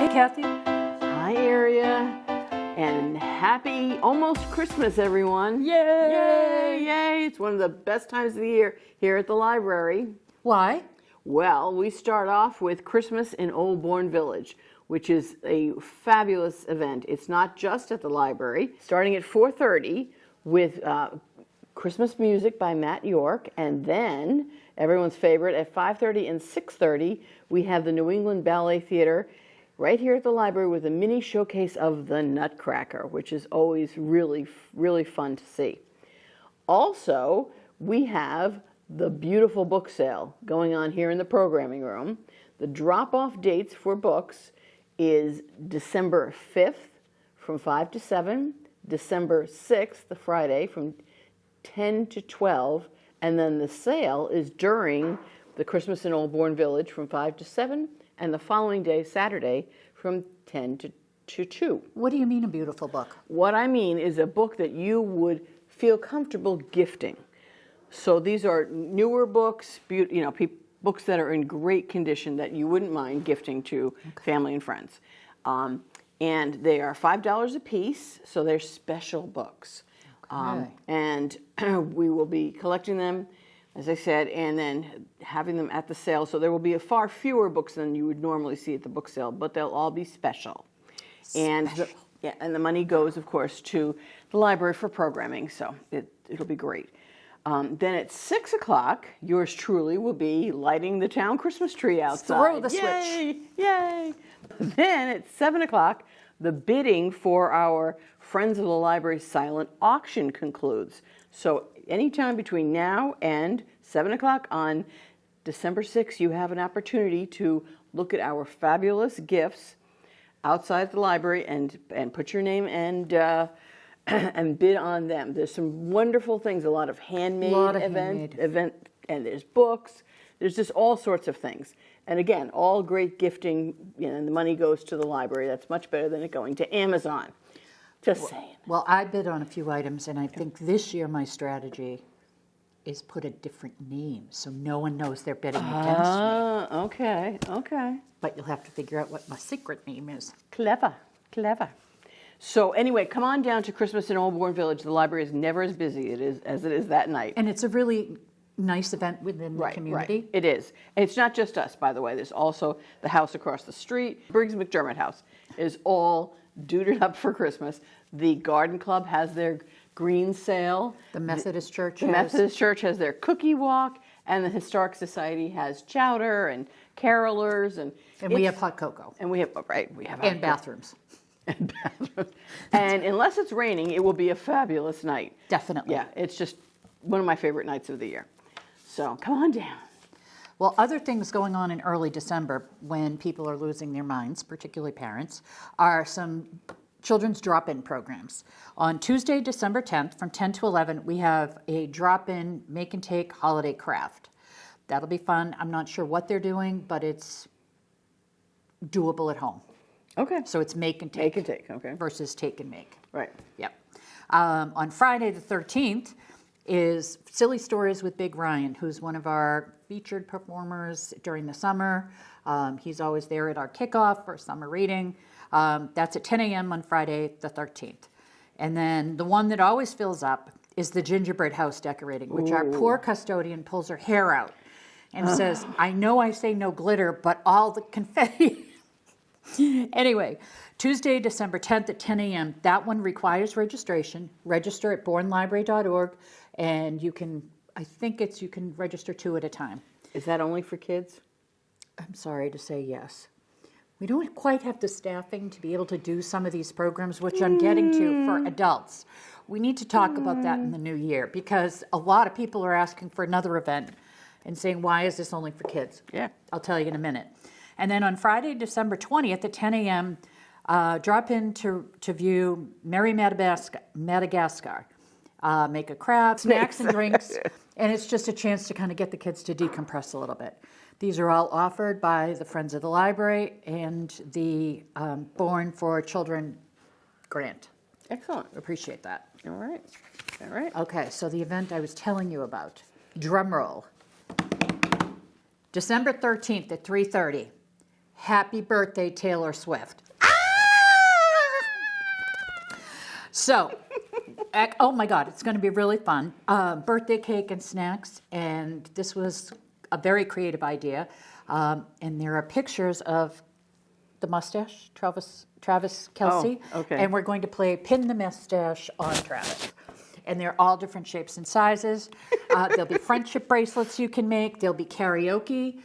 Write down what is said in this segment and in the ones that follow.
Hi, Kathy. Hi, Irja, and happy almost Christmas, everyone. Yay! Yay, yay. It's one of the best times of the year here at the library. Why? Well, we start off with Christmas in Old Bourne Village, which is a fabulous event. It's not just at the library, starting at 4:30 with Christmas music by Matt York, and then everyone's favorite at 5:30 and 6:30, we have the New England Ballet Theater right here at the library with a mini showcase of the Nutcracker, which is always really, really fun to see. Also, we have the beautiful book sale going on here in the programming room. The drop-off dates for books is December 5th from 5 to 7, December 6th, the Friday, from 10 to 12, and then the sale is during the Christmas in Old Bourne Village from 5 to 7, and the following day, Saturday, from 10 to 2. What do you mean a beautiful book? What I mean is a book that you would feel comfortable gifting. So these are newer books, books that are in great condition that you wouldn't mind gifting to family and friends. And they are $5 a piece, so they're special books. And we will be collecting them, as I said, and then having them at the sale. So there will be far fewer books than you would normally see at the book sale, but they'll all be special. And the money goes, of course, to the library for programming, so it'll be great. Then at 6 o'clock, yours truly will be lighting the town Christmas tree outside. Throw the Yay! switch. Yay! Then at 7 o'clock, the bidding for our Friends of the Library silent auction concludes. So anytime between now and 7 o'clock on December 6th, you have an opportunity to look at our fabulous gifts outside the library and put your name and bid on them. There's some wonderful things, a lot of handmade event, and there's books. There's just all sorts of things. And again, all great gifting, and the money goes to the library. That's much better than it going to Amazon. Just saying. Well, I bid on a few items, and I think this year my strategy is put a different name so no one knows they're bidding against me. Okay. But you'll have to figure out what my secret name is. Clever. So anyway, come on down to Christmas in Old Bourne Village. The library is never as busy as it is that night. And it's a really nice event within the community. Right. It is. And it's not just us, by the way. There's also the house across the street. Briggs McDermott House is all dudered up for Christmas. The Garden Club has their green sale. The Methodist Church has their cookie walk, and the Historic Society has chowder and carolers, and we have hot cocoa. And we have and bathrooms. And unless it's raining, it will be a fabulous night. Definitely. Yeah, it's just one of my favorite nights of the year. So come on down. Well, other things going on in early December when people are losing their minds, particularly parents, are some children's drop-in programs. On Tuesday, December 10th, from 10 to 11, we have a drop-in make-and-take holiday craft. That'll be fun. I'm not sure what they're doing, but it's doable at home. Okay. So it's make and take. Make and take, okay. Versus take and make. Right. Yep. On Friday the 13th is Silly Stories with Big Ryan, who's one of our featured performers during the summer. He's always there at our kickoff for summer reading. That's at 10 a.m. on Friday the 13th. And then the one that always fills up is the gingerbread house decorating, which our poor custodian pulls her hair out and says, I know I say no glitter, but all the confetti. Anyway, Tuesday, December 10th at 10 a.m., that one requires registration. Register at bournelibrary.org, and you can register 2 at a time. Is that only for kids? I'm sorry to say yes. We don't quite have the staffing to be able to do some of these programs, which I'm getting to for adults. We need to talk about that in the new year, because a lot of people are asking for another event and saying, why is this only for kids? Yeah. I'll tell you in a minute. And then on Friday, December 20th at 10 a.m., drop in to view Merry Madagascar. Make a craft, snacks and drinks, and it's just a chance to kind of get the kids to decompress a little bit. These are all offered by the Friends of the Library and the Born for Children grant. Excellent. Appreciate that. All right. Okay, so the event I was telling you about, drum roll. December 13th at 3:30. Happy birthday, Taylor Swift. So, oh my God, it's going to be really fun. Birthday cake and snacks, and this was a very creative idea. And there are pictures of the mustache, Travis Kelce. Oh, okay. And we're going to play Pin the Mustache on Travis. And they're all different shapes and sizes. There'll be friendship bracelets you can make. There'll be karaoke.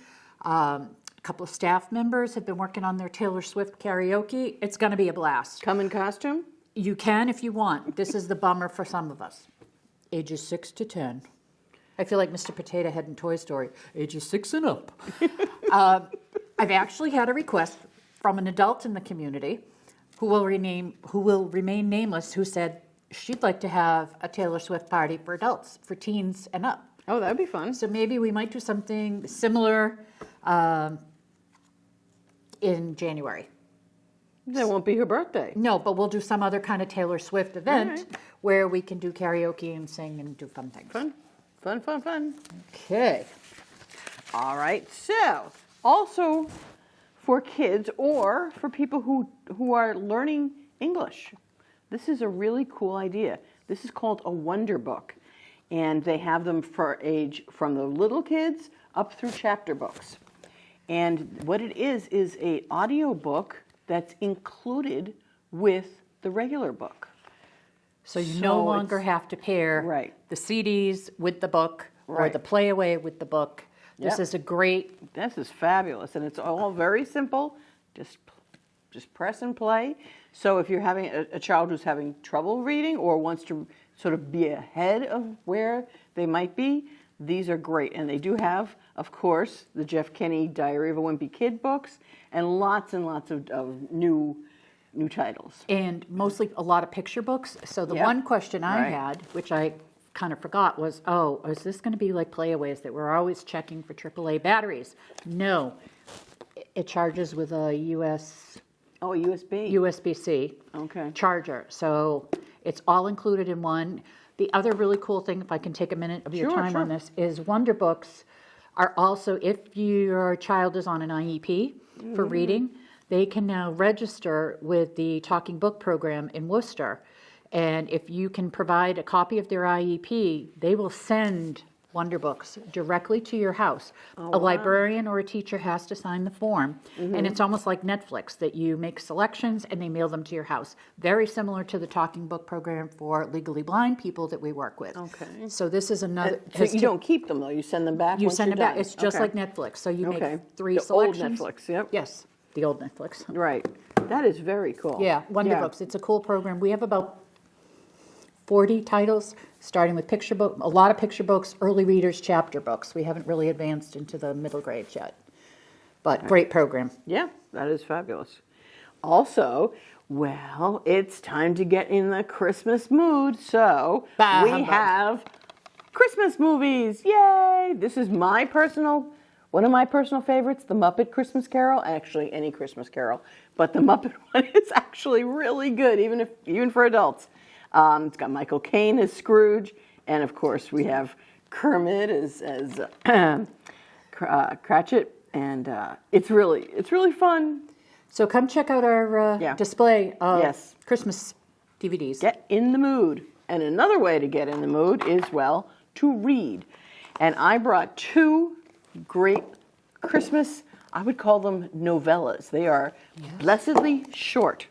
A couple of staff members have been working on their Taylor Swift karaoke. It's going to be a blast. Come in costume? You can if you want. This is the bummer for some of us. Ages 6 to 10. I feel like Mr. Potato Head in Toy Story. Ages 6 and up. I've actually had a request from an adult in the community who will remain nameless, who said she'd like to have a Taylor Swift party for adults, for teens and up. Oh, that'd be fun. So maybe we might do something similar in January. That won't be her birthday. No, but we'll do some other kind of Taylor Swift event All right. where we can do karaoke and sing and do fun things. Fun, fun, fun, fun. Okay. All right, so also for kids or for people who are learning English, this is a really cool idea. This is called a Wonder Book, and they have them for age from the little kids up through chapter books. And what it is a audio book that's included with the regular book. So you So no longer it's- have to pair Right. the CDs with the book or Right. the playaway with the book. This Yep. is a great, This is fabulous, and it's all very simple. Just press and play. So if you're having a child who's having trouble reading or wants to sort of be ahead of where they might be, these are great. And they do have, of course, the Jeff Kinney Diary of a Wimpy Kid books and lots of new titles. and mostly a lot of picture books. So the Yep. one question I Right. had, which I kind of forgot, was, oh, is this going to be like playaways that we're always checking for AAA batteries? No. It charges with a Oh, a USB. USB-C Okay. charger. So it's all included in one. The other really cool thing, if I can take a minute of your Sure, time on sure. this, is Wonder Books are also, if your child is on an IEP for Mm-hmm. reading, they can now register with the Talking Book program in Worcester. And if you can provide a copy of their IEP, they will send Wonder Books directly to your house. A librarian or a teacher has to sign the form, and it's almost like Netflix, that you make selections and they mail them to your house. Very similar to the Talking Book program for legally blind people that we work with. Okay. So this is another. So you don't keep them though. You send them back. You once send you're it back. done. It's just Okay. like Netflix. So you Okay. make 3 The old selections. Netflix, yep. Yes, the old Netflix. Right. That is very cool. Yeah, Wonder Books. It's a cool program. We have about 40 titles, starting with picture book, a lot of picture books, early readers, chapter books. We haven't really advanced into the middle grades yet, but great program. Yeah, that is fabulous. Also, well, it's time to get in the Christmas mood, so Bah, we humbug. have Christmas movies. Yay! This is one of my personal favorites, The Muppet Christmas Carol. Actually, any Christmas Carol, but the Muppet one is actually really good, even for adults. It's got Michael Caine as Scrooge, and of course we have Kermit as Cratchit, and it's really fun. So come check out our Yeah. display of Yes. Christmas DVDs. Get in the mood. And another way to get in the mood is, well, to read. And I brought 2 great Christmas, I would call them novellas. They are blessedly short,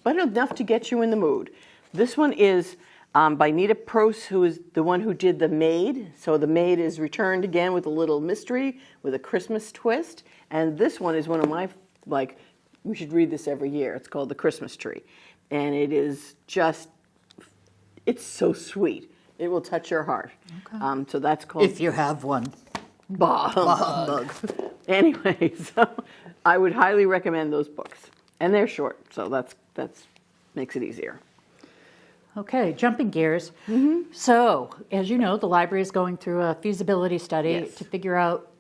but enough to get you in the mood. This one is by Nita Prose, who is the one who did The Maid. So The Maid is returned again with a little mystery, with a Christmas twist. And this one is one of my, we should read this every year. It's called The Christmas Tree. And it is just, it's so sweet. It will touch your heart. Okay. So that's called If you have one. Bug. Anyway, so I would highly recommend those books. And they're short, so that's makes it easier. Okay, jumping gears. So, as you know, the library is going through a feasibility study Yes. to figure out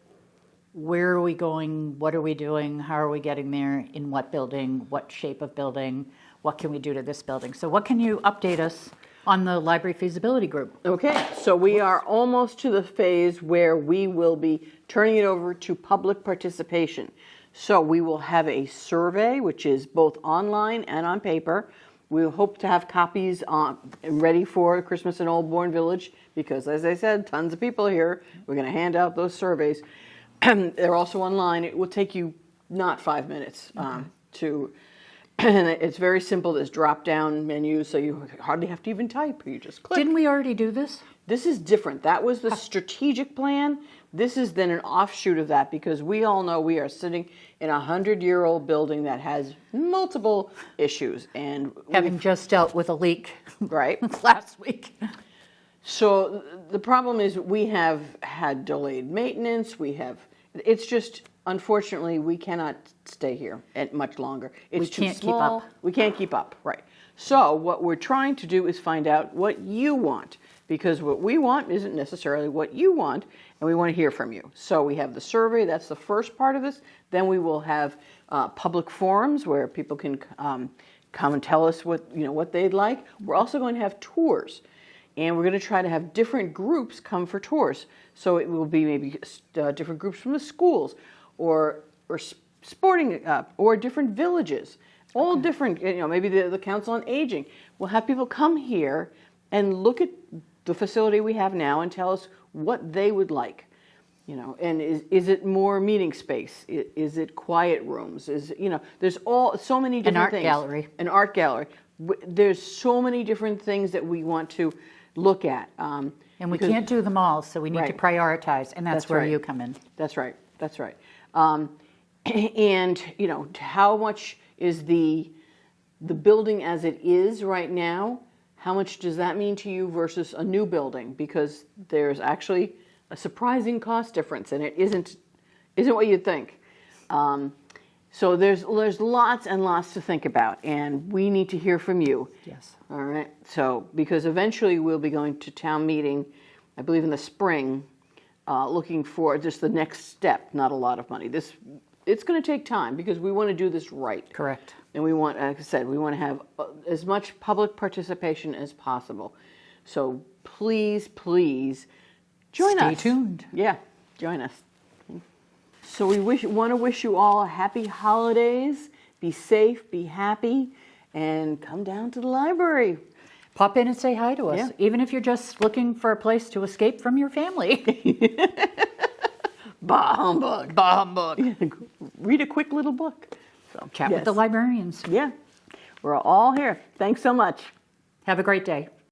where are we going, what are we doing, how are we getting there, in what building, what shape of building, what can we do to this building. So what can you update us on the library feasibility group? Okay, so we are almost to the phase where we will be turning it over to public participation. So we will have a survey, which is both online and on paper. We hope to have copies ready for Christmas in Old Bourne Village because, as I said, tons of people here. We're going to hand out those surveys. They're also online. It will take you not 5 minutes to, and it's very simple. There's drop-down menus, so you hardly have to even type. You just click. Didn't we already do this? This is different. That was the strategic plan. This is then an offshoot of that because we all know we are sitting in a 100-year-old building that has multiple issues. And Having just dealt with a leak right last week. So the problem is we have had delayed maintenance. It's just, unfortunately, we cannot stay here much longer. It's too can't keep small. up. We can't keep up, right. So what we're trying to do is find out what you want, because what we want isn't necessarily what you want, and we want to hear from you. So we have the survey, that's the first part of this. Then we will have public forums where people can come and tell us what they'd like. We're also going to have tours. And we're going to try to have different groups come for tours. So it will be maybe different groups from the schools or sporting or different villages. All different, maybe the Council on Aging. We'll have people come here and look at the facility we have now and tell us what they would like. And is it more meeting space? Is it quiet rooms? There's so many different things. An art gallery. There's so many different things that we want to look at. And we can't do them all, so we need to prioritize, and that's where right. you come in. That's right. And how much is the building as it is right now? How much does that mean to you versus a new building? Because there's actually a surprising cost difference, and it isn't what you'd think. So there's lots and lots to think about, and we need to hear from you. Yes. All right. So because eventually we'll be going to town meeting, I believe in the spring, looking for just the next step. Not a lot of money. It's going to take time because we want to do this right. Correct. And we want, like I said, we want to have as much public participation as possible. So please join us. Stay tuned. Yeah, join us. So we want to wish you all happy holidays. Be safe, be happy, and come down to the library. Pop in and say hi to us, Yeah. even if you're just looking for a place to escape from your family. Bah humbug. Bah humbug. Read a quick little book. So, Chat with the librarians. Yeah, we're all here. Thanks so much. Have a great day.